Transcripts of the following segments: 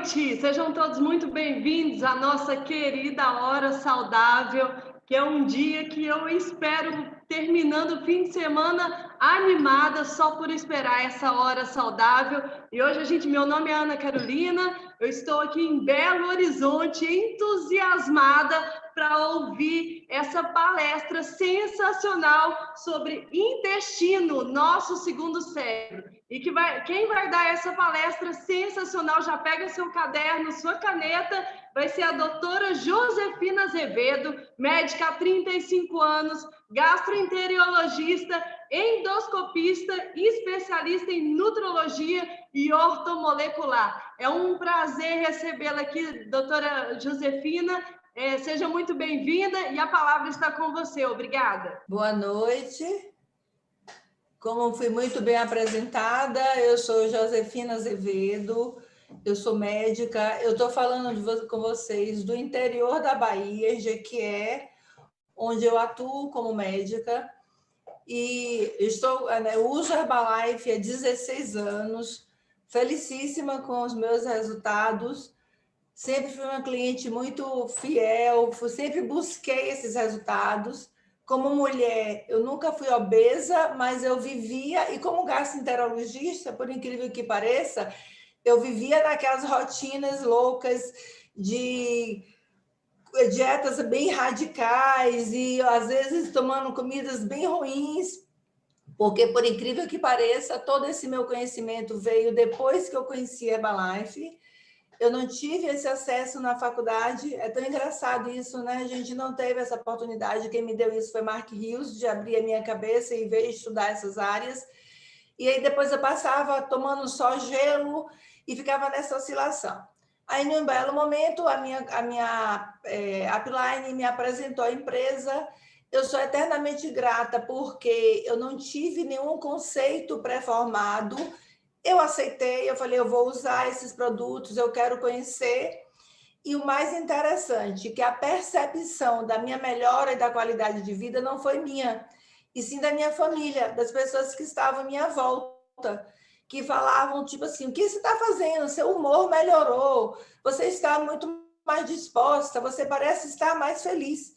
noite! Sejam todos muito bem-vindos à nossa querida Hora Saudável, que é um dia que eu espero, terminando o fim de semana, animada só por esperar essa Hora Saudável. E hoje, meu nome é Ana Carolina, eu estou aqui em Belo Horizonte, entusiasmada para ouvir essa palestra sensacional sobre intestino, nosso segundo cérebro. E quem vai dar essa palestra sensacional, já pega seu caderno, sua caneta, vai ser a doutora Josefina Azevedo, médica há 35 anos, gastroenterologista, endoscopista, especialista em nutrologia e ortomolecular. É um prazer recebê-la aqui, doutora Josefina. Seja muito bem-vinda e a palavra está com você. Obrigada. Boa noite. Como fui muito bem apresentada, eu sou Josefina Azevedo, eu sou médica, eu estou falando com vocês do interior da Bahia, em Jequié, onde eu atuo como médica, e eu uso Herbalife há 16 anos, felicíssima com os meus resultados, sempre fui uma cliente muito fiel, sempre busquei esses resultados. Como mulher, eu nunca fui obesa, mas eu vivia, e como gastroenterologista, por incrível que pareça, eu vivia naquelas rotinas loucas de dietas bem radicais e, às vezes, tomando comidas bem ruins, porque, por incrível que pareça, todo esse meu conhecimento veio depois que eu conheci Herbalife. Eu não tive esse acesso na faculdade, é tão engraçado isso, né? A gente não teve essa oportunidade, quem me deu isso foi Mark Rios, de abrir a minha cabeça e ver estudar essas áreas. E aí depois eu passava tomando só gelo e ficava nessa oscilação. Aí, num belo momento, a minha upline me apresentou a empresa. Eu sou eternamente grata porque eu não tive nenhum conceito pré-formado. Eu aceitei, eu falei, eu vou usar esses produtos, eu quero conhecer. E o mais interessante, que a percepção da minha melhora e da qualidade de vida não foi minha, e sim da minha família, das pessoas que estavam à minha volta, que falavam, tipo assim, o que você está fazendo? Seu humor melhorou, você está muito mais disposta, você parece estar mais feliz.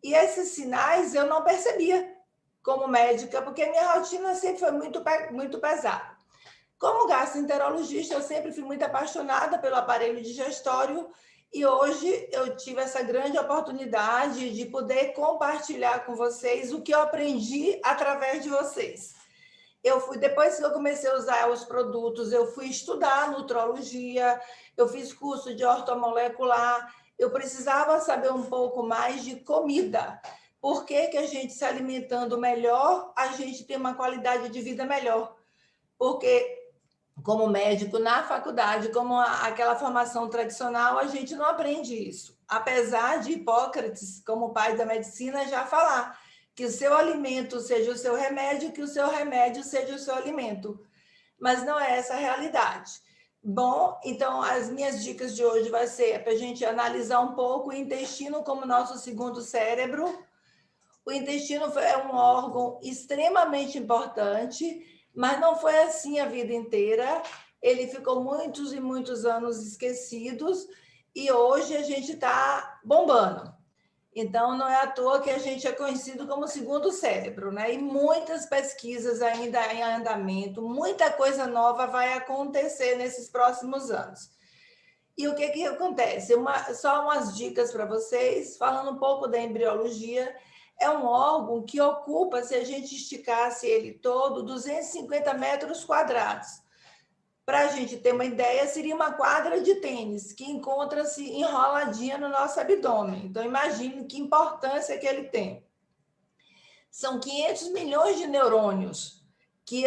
E esses sinais eu não percebia como médica, porque minha rotina sempre foi muito pesada. Como gastroenterologista, eu sempre fui muito apaixonada pelo aparelho digestório e hoje eu tive essa grande oportunidade de poder compartilhar com vocês o que eu aprendi através de vocês. Depois que eu comecei a usar os produtos, eu fui estudar nutrologia, eu fiz curso de ortomolecular, eu precisava saber um pouco mais de comida. Por que a gente se alimentando melhor, a gente tem uma qualidade de vida melhor? Porque como médico na faculdade, como aquela formação tradicional, a gente não aprende isso. Apesar de Hipócrates, como pai da medicina, já falar que o seu alimento seja o seu remédio, que o seu remédio seja o seu alimento. Mas não é essa a realidade. Bom, então as minhas dicas de hoje vai ser para a gente analisar um pouco o intestino como nosso segundo cérebro. O intestino é um órgão extremamente importante, mas não foi assim a vida inteira. Ele ficou muitos e muitos anos esquecidos e hoje a gente está bombando. Então, não é à toa que a gente é conhecido como segundo cérebro, né? E muitas pesquisas ainda em andamento, muita coisa nova vai acontecer nesses próximos anos. E o que acontece? Só umas dicas para vocês, falando um pouco da embriologia. É um órgão que ocupa, se a gente esticasse ele todo, 250 metros quadrados. Para a gente ter uma ideia, seria uma quadra de tênis que encontra-se enroladinha no nosso abdômen. Então, imagine que importância que ele tem. São 500 milhões de neurônios, que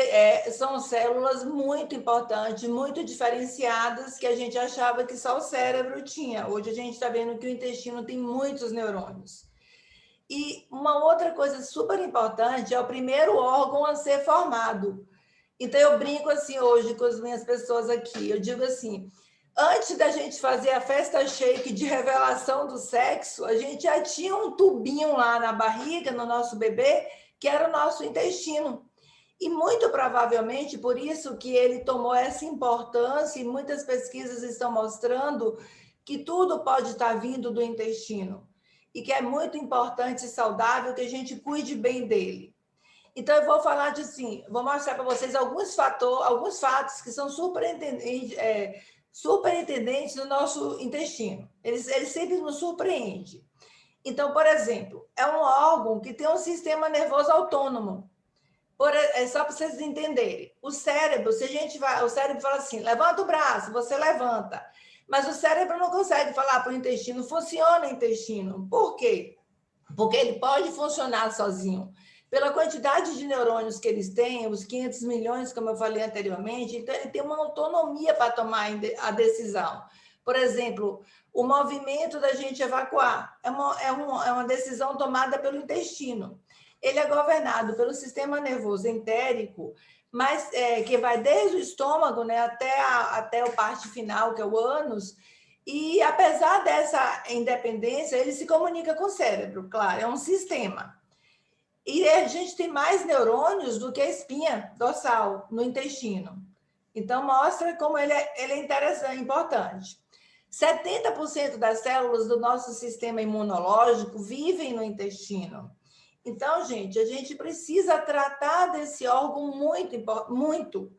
são células muito importantes, muito diferenciadas, que a gente achava que só o cérebro tinha. Hoje a gente está vendo que o intestino tem muitos neurônios. E uma outra coisa super importante é o primeiro órgão a ser formado. Então, eu brinco assim hoje com as minhas pessoas aqui. Eu digo assim, antes da gente fazer a festa shake de revelação do sexo, a gente já tinha um tubinho lá na barriga, no nosso bebê, que era o nosso intestino. E muito provavelmente por isso que ele tomou essa importância, e muitas pesquisas estão mostrando que tudo pode estar vindo do intestino e que é muito importante e saudável que a gente cuide bem dele. Então, eu vou falar de assim, vou mostrar para vocês alguns fatos que são superintendentes no nosso intestino. Eles sempre nos surpreendem. Então, por exemplo, é um órgão que tem um sistema nervoso autônomo. Só para vocês entenderem. O cérebro, o cérebro fala assim, levanta o braço, você levanta. Mas o cérebro não consegue falar para o intestino, funciona o intestino. Por quê? Porque ele pode funcionar sozinho. Pela quantidade de neurônios que eles têm, os 500 milhões, como eu falei anteriormente, então ele tem uma autonomia para tomar a decisão. Por exemplo, o movimento da gente evacuar é uma decisão tomada pelo intestino. Ele é governado pelo sistema nervoso entérico, mas que vai desde o estômago, né, até a parte final, que é o ânus, e apesar dessa independência, ele se comunica com o cérebro, claro, é um sistema. E a gente tem mais neurônios do que a espinha dorsal no intestino. Então, mostra como ele é interessante, importante. 70% das células do nosso sistema imunológico vivem no intestino. Então, gente, a gente precisa tratar desse órgão muito.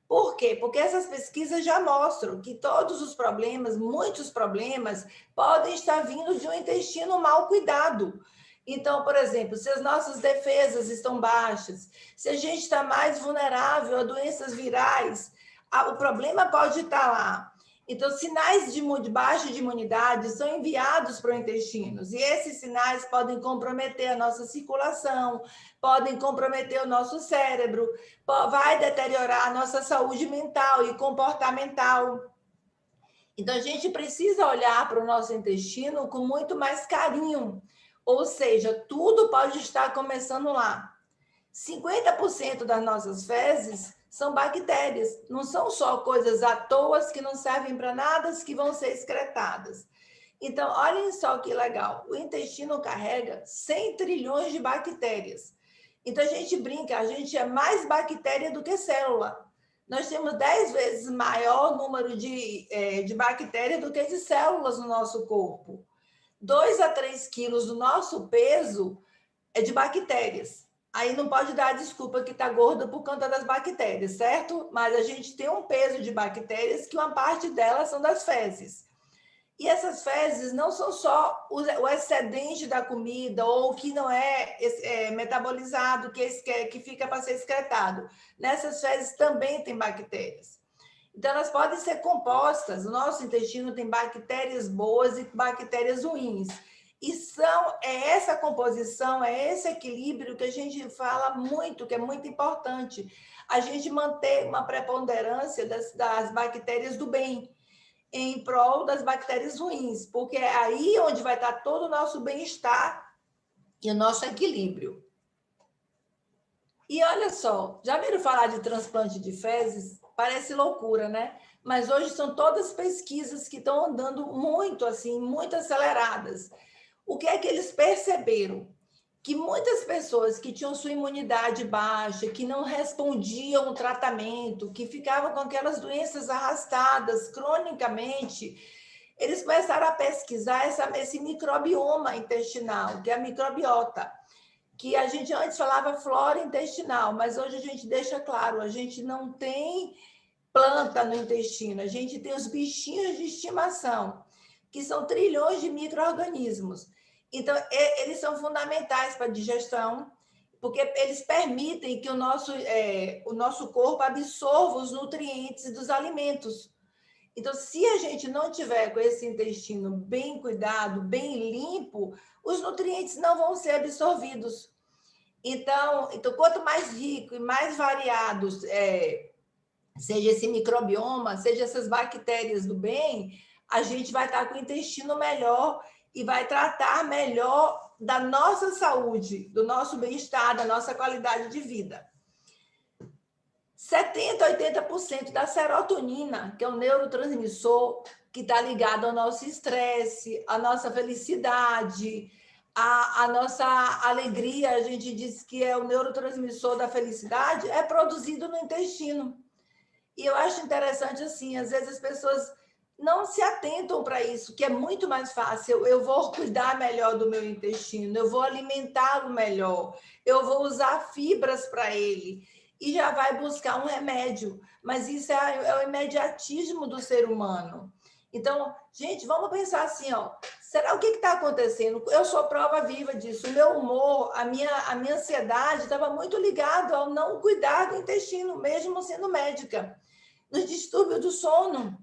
Por quê? Porque essas pesquisas já mostram que todos os problemas, muitos problemas, podem estar vindo de um intestino mal cuidado. Então, por exemplo, se as nossas defesas estão baixas, se a gente está mais vulnerável a doenças virais, o problema pode estar lá. Então, sinais de baixa de imunidade são enviados para o intestino, e esses sinais podem comprometer a nossa circulação, podem comprometer o nosso cérebro, vai deteriorar a nossa saúde mental e comportamental. Então, a gente precisa olhar para o nosso intestino com muito mais carinho, ou seja, tudo pode estar começando lá. 50% das nossas fezes são bactérias, não são só coisas à toa que não servem para nada, que vão ser excretadas. Então, olhem só que legal, o intestino carrega 100 trilhões de bactérias. Então, a gente brinca, a gente é mais bactéria do que célula. Nós temos 10 vezes maior número de bactérias do que de células no nosso corpo. 2 a 3 quilos do nosso peso é de bactérias. Aí não pode dar a desculpa que está gorda por conta das bactérias, certo? Mas a gente tem um peso de bactérias que uma parte delas são das fezes. E essas fezes não são só o excedente da comida ou o que não é metabolizado, que fica para ser excretado. Nessas fezes também tem bactérias. Então, elas podem ser compostas. O nosso intestino tem bactérias boas e bactérias ruins. E essa composição, é esse equilíbrio que a gente fala muito, que é muito importante. A gente manter uma preponderância das bactérias do bem em prol das bactérias ruins, porque é aí onde vai estar todo o nosso bem-estar e o nosso equilíbrio. E olha só, já viram falar de transplante de fezes? Parece loucura, né? Mas hoje são todas pesquisas que estão andando muito assim, muito aceleradas. O que é que eles perceberam? Que muitas pessoas que tinham sua imunidade baixa, que não respondiam ao tratamento, que ficavam com aquelas doenças arrastadas cronicamente, eles começaram a pesquisar esse microbioma intestinal, que é a microbiota, que a gente antes falava flora intestinal, mas hoje a gente deixa claro, a gente não tem planta no intestino, a gente tem os bichinhos de estimação, que são trilhões de micro-organismos. Então, eles são fundamentais para a digestão, porque eles permitem que o nosso corpo absorva os nutrientes dos alimentos. Então, se a gente não tiver com esse intestino bem cuidado, bem limpo, os nutrientes não vão ser absorvidos. Então quanto mais rico e mais variados seja esse microbioma, seja essas bactérias do bem, a gente vai estar com o intestino melhor e vai tratar melhor da nossa saúde, do nosso bem-estar, da nossa qualidade de vida. 70% a 80% da serotonina, que é um neurotransmissor que está ligado ao nosso estresse, à nossa felicidade, a nossa alegria, a gente diz que é o neurotransmissor da felicidade, é produzido no intestino. E eu acho interessante assim, às vezes as pessoas não se atentam para isso, que é muito mais fácil. Eu vou cuidar melhor do meu intestino, eu vou alimentá-lo melhor, eu vou usar fibras para ele e já vai buscar um remédio. Mas isso é o imediatismo do ser humano. Então, gente, vamos pensar assim, ó. Será o que está acontecendo? Eu sou prova viva disso. O meu humor, a minha ansiedade estava muito ligado ao não cuidar do intestino, mesmo sendo médica. Nos distúrbios do sono.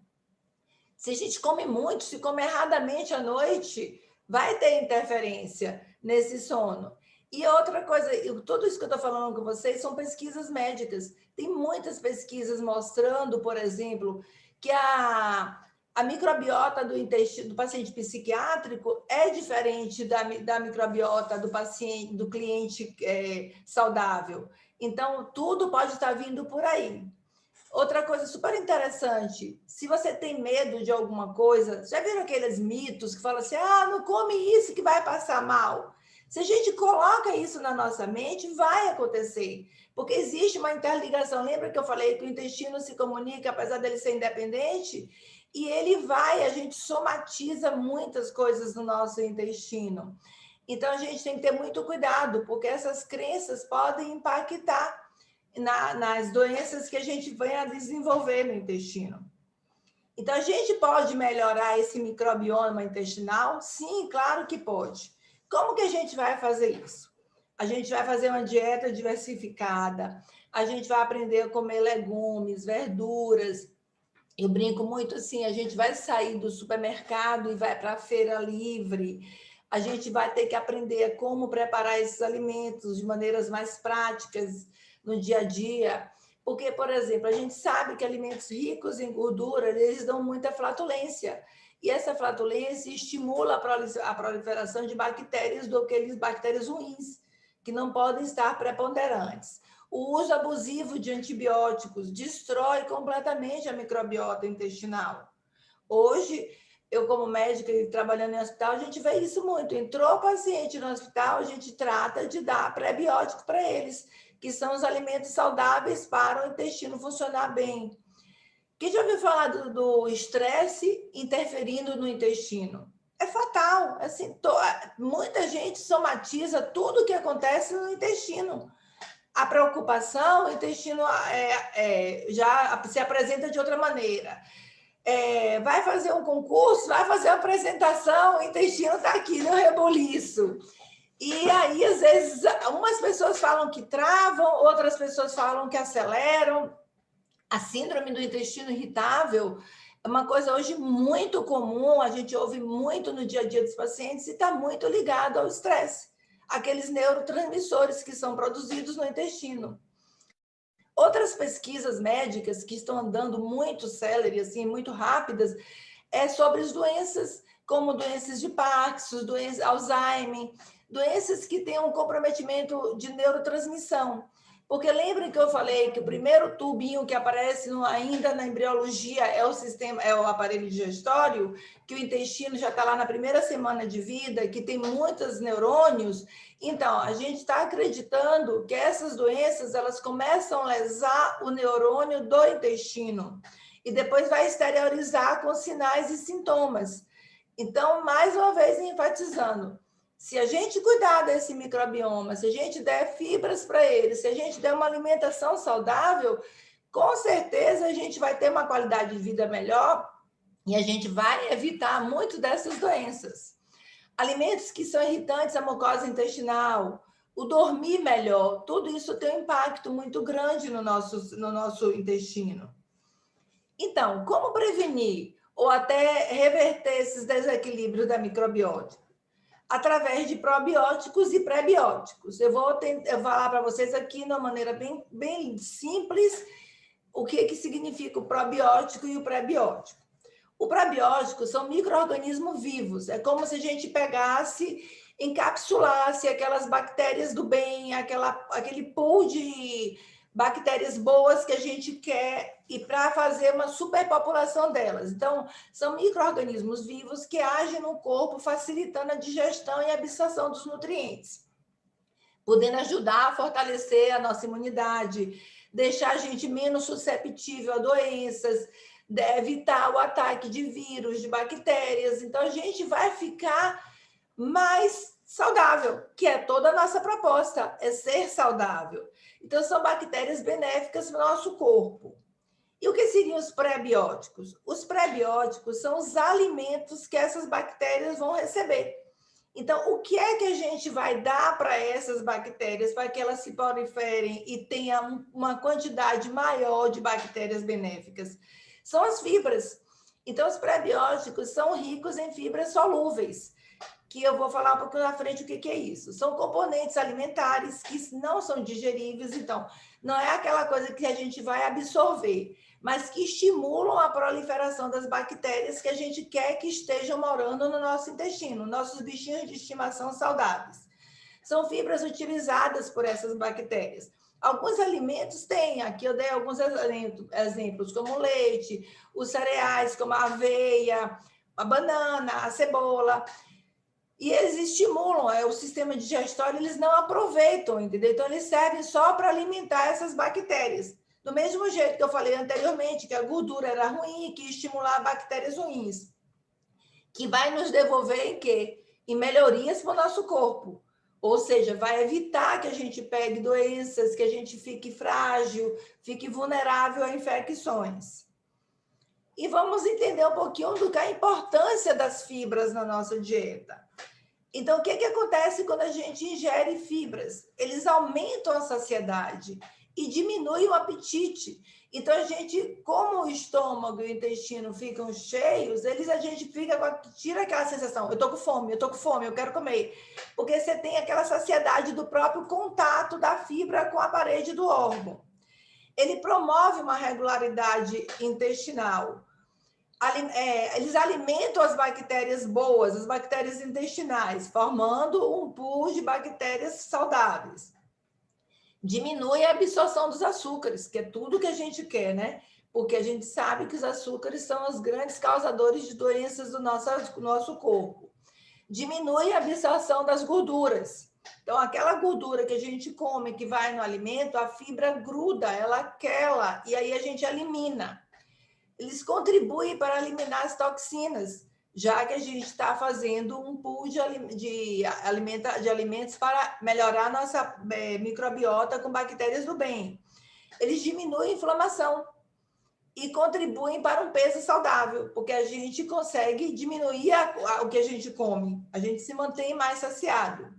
Se a gente come muito, se come erradamente à noite, vai ter interferência nesse sono. E outra coisa, tudo isso que eu estou falando com vocês são pesquisas médicas. Tem muitas pesquisas mostrando, por exemplo, que a microbiota do intestino do paciente psiquiátrico é diferente da microbiota do paciente, do cliente saudável. Então, tudo pode estar vindo por aí. Outra coisa super interessante, se você tem medo de alguma coisa, já viram aqueles mitos que falam assim, não come isso que vai passar mal? Se a gente coloca isso na nossa mente, vai acontecer, porque existe uma interligação. Lembra que eu falei que o intestino se comunica, apesar dele ser independente? E ele vai, a gente somatiza muitas coisas no nosso intestino. Então, a gente tem que ter muito cuidado, porque essas crenças podem impactar nas doenças que a gente vem a desenvolver no intestino. Então, a gente pode melhorar esse microbioma intestinal? Sim, claro que pode. Como que a gente vai fazer isso? A gente vai fazer uma dieta diversificada, a gente vai aprender a comer legumes, verduras. Eu brinco muito assim, a gente vai sair do supermercado e vai para a feira livre. A gente vai ter que aprender como preparar esses alimentos de maneiras mais práticas no dia a dia. Porque, por exemplo, a gente sabe que alimentos ricos em gordura, eles dão muita flatulência. E essa flatulência estimula a proliferação de bactérias, daqueles bactérias ruins, que não podem estar preponderantes. O uso abusivo de antibióticos destrói completamente a microbiota intestinal. Hoje, eu como médica e trabalhando em hospital, a gente vê isso muito. Entrou paciente no hospital, a gente trata de dar pré-biótico para eles, que são os alimentos saudáveis para o intestino funcionar bem. Quem já ouviu falar do estresse interferindo no intestino? É fatal. Assim, muita gente somatiza tudo o que acontece no intestino. A preocupação, o intestino já se apresenta de outra maneira. Vai fazer um concurso, vai fazer uma apresentação, o intestino está aqui no reboliço. E aí, às vezes, umas pessoas falam que travam, outras pessoas falam que aceleram. A síndrome do intestino irritável é uma coisa hoje muito comum, a gente ouve muito no dia a dia dos pacientes e está muito ligado ao estresse, aqueles neurotransmissores que são produzidos no intestino. Outras pesquisas médicas que estão andando muito célere, assim, muito rápidas, sobre as doenças, como doenças de Parkinson, doenças Alzheimer, doenças que têm um comprometimento de neurotransmissão. Porque lembrem que eu falei que o primeiro tubinho que aparece ainda na embriologia é o aparelho digestório, que o intestino já está lá na primeira semana de vida, que tem muitos neurônios. Então, a gente está acreditando que essas doenças elas começam a lesar o neurônio do intestino e depois vai exteriorizar com sinais e sintomas. Então, mais uma vez, enfatizando, se a gente cuidar desse microbioma, se a gente der fibras para ele, se a gente der uma alimentação saudável, com certeza a gente vai ter uma qualidade de vida melhor e a gente vai evitar muito dessas doenças. Alimentos que são irritantes à mucosa intestinal, o dormir melhor, tudo isso tem um impacto muito grande no nosso intestino. Então, como prevenir ou até reverter esses desequilíbrios da microbiota? Através de probióticos e pré-bióticos. Eu vou falar para vocês aqui de uma maneira bem simples o que significa o probiótico e o pré-biótico. O probiótico são micro-organismos vivos. É como se a gente pegasse, encapsulasse aquelas bactérias do bem, aquele pool de bactérias boas que a gente quer e para fazer uma superpopulação delas. Então, são micro-organismos vivos que agem no corpo, facilitando a digestão e a absorção dos nutrientes, podendo ajudar a fortalecer a nossa imunidade, deixar a gente menos susceptível a doenças, evitar o ataque de vírus, de bactérias. Então, a gente vai ficar mais saudável, que é toda a nossa proposta, é ser saudável. Então, são bactérias benéficas para o nosso corpo. E o que seriam os pré-bióticos? Os pré-bióticos são os alimentos que essas bactérias vão receber. Então, o que é que a gente vai dar para essas bactérias para que elas se proliferem e tenham uma quantidade maior de bactérias benéficas? São as fibras. Então, os pré-bióticos são ricos em fibras solúveis, que eu vou falar um pouquinho na frente o que é isso. São componentes alimentares que não são digeríveis, então, não é aquela coisa que a gente vai absorver, mas que estimulam a proliferação das bactérias que a gente quer que estejam morando no nosso intestino, nossos bichinhos de estimação saudáveis. São fibras utilizadas por essas bactérias. Alguns alimentos têm, aqui eu dei alguns exemplos, como o leite, os cereais, como a aveia, a banana, a cebola. E eles estimulam, o sistema digestório, eles não aproveitam, entendeu? Então, eles servem só para alimentar essas bactérias. Do mesmo jeito que eu falei anteriormente, que a gordura era ruim, que estimular bactérias ruins, que vai nos devolver em quê? Em melhorias para o nosso corpo. Ou seja, vai evitar que a gente pegue doenças, que a gente fique frágil, fique vulnerável a infecções. E vamos entender um pouquinho do que é a importância das fibras na nossa dieta. Então, o que acontece quando a gente ingere fibras? Eles aumentam a saciedade e diminuem o apetite. Então, a gente, como o estômago e o intestino ficam cheios, a gente tira aquela sensação, eu tô com fome, eu quero comer. Porque você tem aquela saciedade do próprio contato da fibra com a parede do órgão. Ele promove uma regularidade intestinal. Eles alimentam as bactérias boas, as bactérias intestinais, formando um pool de bactérias saudáveis. Diminui a absorção dos açúcares, que é tudo que a gente quer, né? Porque a gente sabe que os açúcares são os grandes causadores de doenças do nosso corpo. Diminui a absorção das gorduras. Então, aquela gordura que a gente come, que vai no alimento, a fibra gruda, ela quela, e aí a gente elimina. Eles contribuem para eliminar as toxinas, já que a gente está fazendo um pool de alimentos para melhorar a nossa microbiota com bactérias do bem. Eles diminuem a inflamação e contribuem para um peso saudável, porque a gente consegue diminuir o que a gente come, a gente se mantém mais saciado.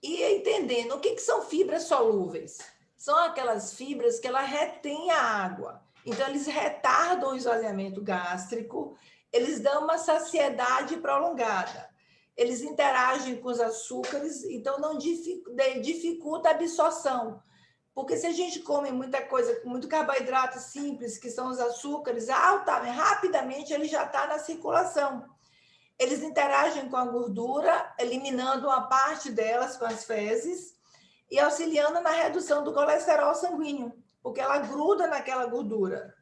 E entendendo o que são fibras solúveis? São aquelas fibras que ela retém a água. Então, eles retardam o esvaziamento gástrico, eles dão uma saciedade prolongada. Eles interagem com os açúcares, então não dificulta a absorção. Porque se a gente come muita coisa, muito carboidrato simples, que são os açúcares, rapidamente ele já está na circulação. Eles interagem com a gordura, eliminando uma parte delas com as fezes, e auxiliando na redução do colesterol sanguíneo, porque ela gruda naquela gordura.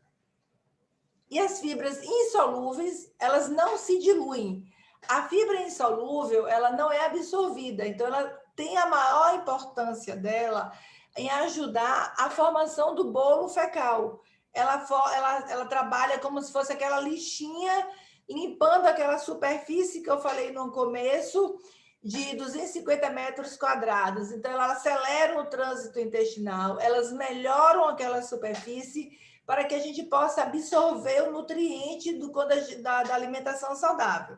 E as fibras insolúveis, elas não se diluem. A fibra insolúvel, ela não é absorvida, então ela tem a maior importância dela em ajudar a formação do bolo fecal. Ela trabalha como se fosse aquela lixinha, limpando aquela superfície que eu falei no começo, de 250 metros quadrados. Então, elas aceleram o trânsito intestinal, elas melhoram aquela superfície para que a gente possa absorver o nutriente da alimentação saudável.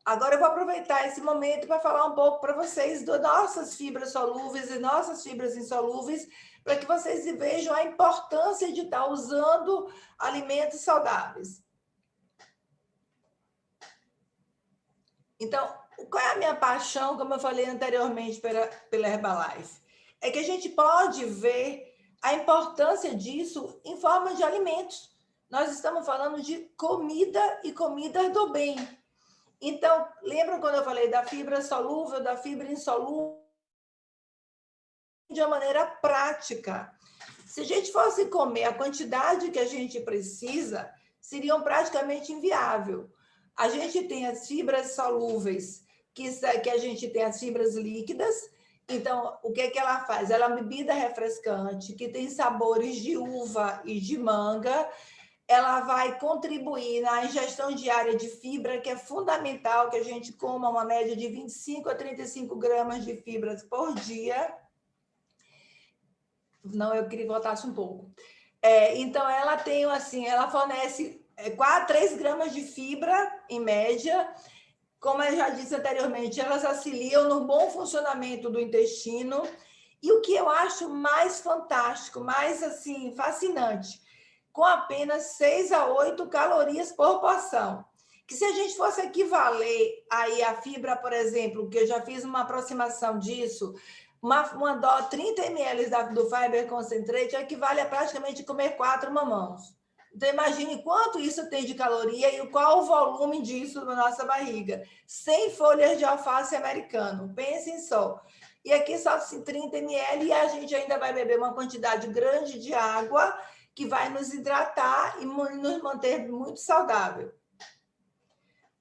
Agora, eu vou aproveitar esse momento para falar um pouco para vocês das nossas fibras solúveis e nossas fibras insolúveis, para que vocês vejam a importância de estar usando alimentos saudáveis. Então, qual é a minha paixão, como eu falei anteriormente, pela Herbalife? É que a gente pode ver a importância disso em forma de alimentos. Nós estamos falando de comida e comida do bem. Então, lembram quando eu falei da fibra solúvel, da fibra insolúvel? de uma maneira prática. Se a gente fosse comer a quantidade que a gente precisa, seriam praticamente inviável. A gente tem as fibras solúveis, que a gente tem as fibras líquidas. Então, o que é que ela faz? Ela é uma bebida refrescante, que tem sabores de uva e de manga. Ela vai contribuir na ingestão diária de fibra, que é fundamental que a gente coma uma média de 25 a 35 gramas de fibras por dia. Não, eu queria que voltasse um pouco. Então, ela tem, assim, ela fornece 3 gramas de fibra, em média. Como eu já disse anteriormente, elas auxiliam no bom funcionamento do intestino. E o que eu acho mais fantástico, mais, assim, fascinante, com apenas 6 a 8 calorias por porção. Que se a gente fosse equivaler aí a fibra, por exemplo, que eu já fiz uma aproximação disso, uma dose 30 ml do Fiber Concentrate equivale a praticamente comer 4 mamãos. Então, imagine quanto isso tem de caloria e qual o volume disso na nossa barriga. 100 folhas de alface americano, pensem só. E aqui só 30 ml e a gente ainda vai beber uma quantidade grande de água que vai nos hidratar e nos manter muito saudável.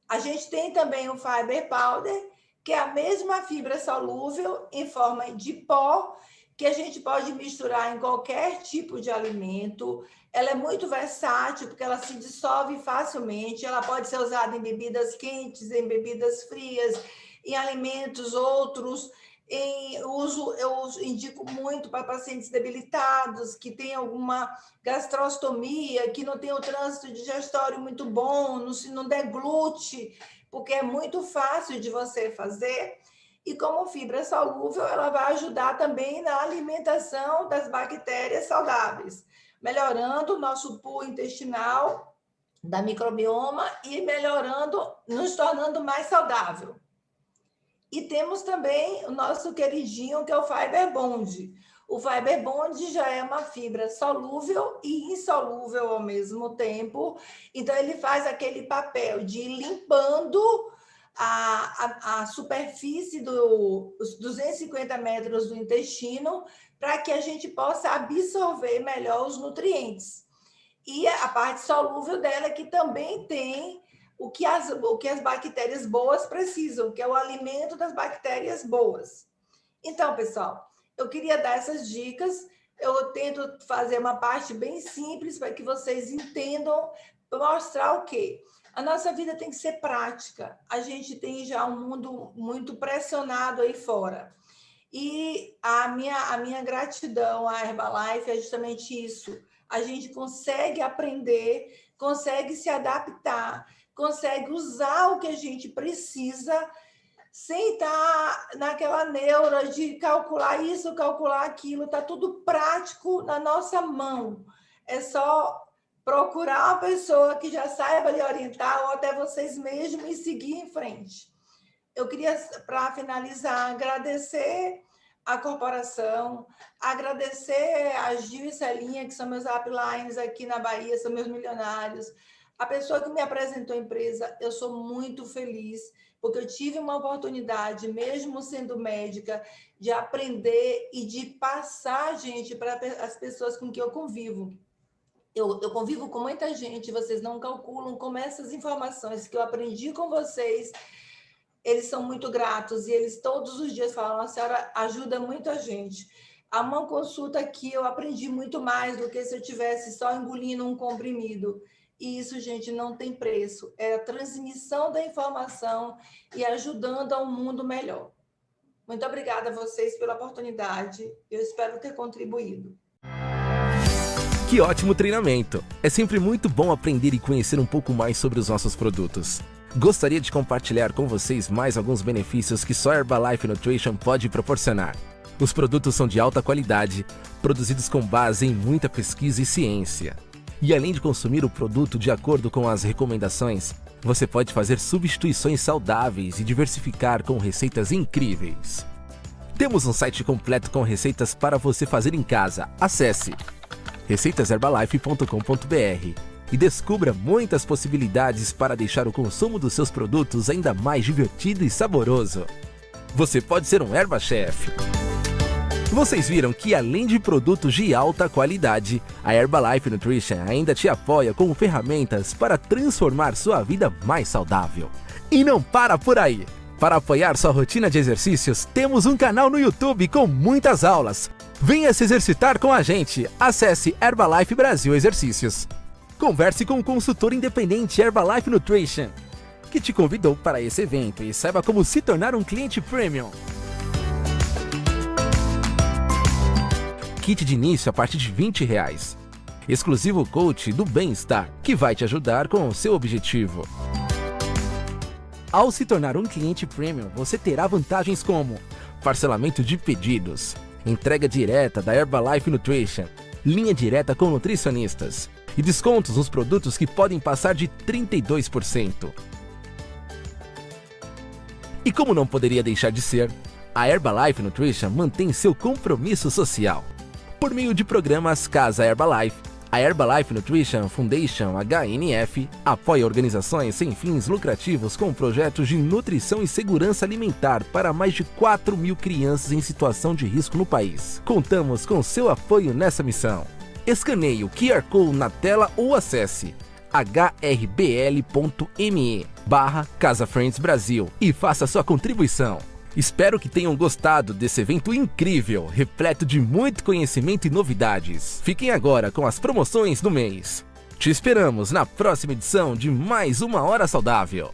A gente tem também o Fiber Powder, que é a mesma fibra solúvel em forma de pó, que a gente pode misturar em qualquer tipo de alimento. Ela é muito versátil, porque ela se dissolve facilmente, ela pode ser usada em bebidas quentes, em bebidas frias, em alimentos outros. Eu indico muito para pacientes debilitados, que têm alguma gastrostomia, que não tem o trânsito digestório muito bom, se não deglute, porque é muito fácil de você fazer. E como fibra solúvel, ela vai ajudar também na alimentação das bactérias saudáveis, melhorando o nosso pool intestinal, da microbioma e melhorando, nos tornando mais saudável. E temos também o nosso queridinho, que é o Fiber Bond. O Fiber Bond já é uma fibra solúvel e insolúvel ao mesmo tempo. Então, ele faz aquele papel de ir limpando a superfície dos 250 metros do intestino para que a gente possa absorver melhor os nutrientes. E a parte solúvel dela, que também tem o que as bactérias boas precisam, que é o alimento das bactérias boas. Então, pessoal, eu queria dar essas dicas. Eu tento fazer uma parte bem simples para que vocês entendam, mostrar o quê? A nossa vida tem que ser prática. A gente tem já um mundo muito pressionado aí fora. E a minha gratidão à Herbalife é justamente isso. A gente consegue aprender, consegue se adaptar, consegue usar o que a gente precisa sem estar naquela neura de calcular isso, calcular aquilo. Está tudo prático na nossa mão. É só procurar uma pessoa que já saiba lhe orientar, ou até vocês mesmos, e seguir em frente. Eu queria, para finalizar, agradecer a corporação, agradecer a Gil e Celinha, que são meus uplines aqui na Bahia, são meus milionários. A pessoa que me apresentou a empresa, eu sou muito feliz, porque eu tive uma oportunidade, mesmo sendo médica, de aprender e de passar, gente, para as pessoas com quem eu convivo. Eu convivo com muita gente, vocês não calculam como essas informações que eu aprendi com vocês, eles são muito gratos e eles todos os dias falam: a senhora ajuda muito a gente. Há uma consulta aqui, eu aprendi muito mais do que se eu tivesse só engolindo um comprimido. E isso, gente, não tem preço. É a transmissão da informação e ajudando a um mundo melhor. Muito obrigada a vocês pela oportunidade. Eu espero ter contribuído. Que ótimo treinamento! É sempre muito bom aprender e conhecer um pouco mais sobre os nossos produtos. Gostaria de compartilhar com vocês mais alguns benefícios que só Herbalife Nutrition pode proporcionar. Os produtos são de alta qualidade, produzidos com base em muita pesquisa e ciência. E além de consumir o produto de acordo com as recomendações, você pode fazer substituições saudáveis e diversificar com receitas incríveis. Temos um site completo com receitas para você fazer em casa. Acesse receitaserbalife.com.br e descubra muitas possibilidades para deixar o consumo dos seus produtos ainda mais divertido e saboroso. Você pode ser um Herba Chef. Vocês viram que além de produtos de alta qualidade, a Herbalife Nutrition ainda te apoia com ferramentas para transformar sua vida mais saudável. E não para por aí! Para apoiar sua rotina de exercícios, temos um canal no YouTube com muitas aulas. Venha se exercitar com a gente. Acesse Herbalife Brasil Exercícios. Converse com o consultor independente Herbalife Nutrition, que te convidou para esse evento, e saiba como se tornar um cliente premium. Kit de início a partir de R$20. Exclusivo coach do bem-estar, que vai te ajudar com o seu objetivo. Ao se tornar um cliente premium, você terá vantagens como parcelamento de pedidos, entrega direta da Herbalife Nutrition, linha direta com nutricionistas e descontos nos produtos que podem passar de 32%. E como não poderia deixar de ser, a Herbalife Nutrition mantém seu compromisso social. Por meio de programas Casa Herbalife, a Herbalife Nutrition Foundation HNF apoia organizações sem fins lucrativos com projetos de nutrição e segurança alimentar para mais de 4.000 crianças em situação de risco no país. Contamos com seu apoio nessa missão. Escaneie o QR Code na tela ou acesse hrbl.me/Casa Friends Brasil e faça sua contribuição. Espero que tenham gostado desse evento incrível, repleto de muito conhecimento e novidades. Fiquem agora com as promoções do mês. Te esperamos na próxima edição de mais uma Hora Saudável.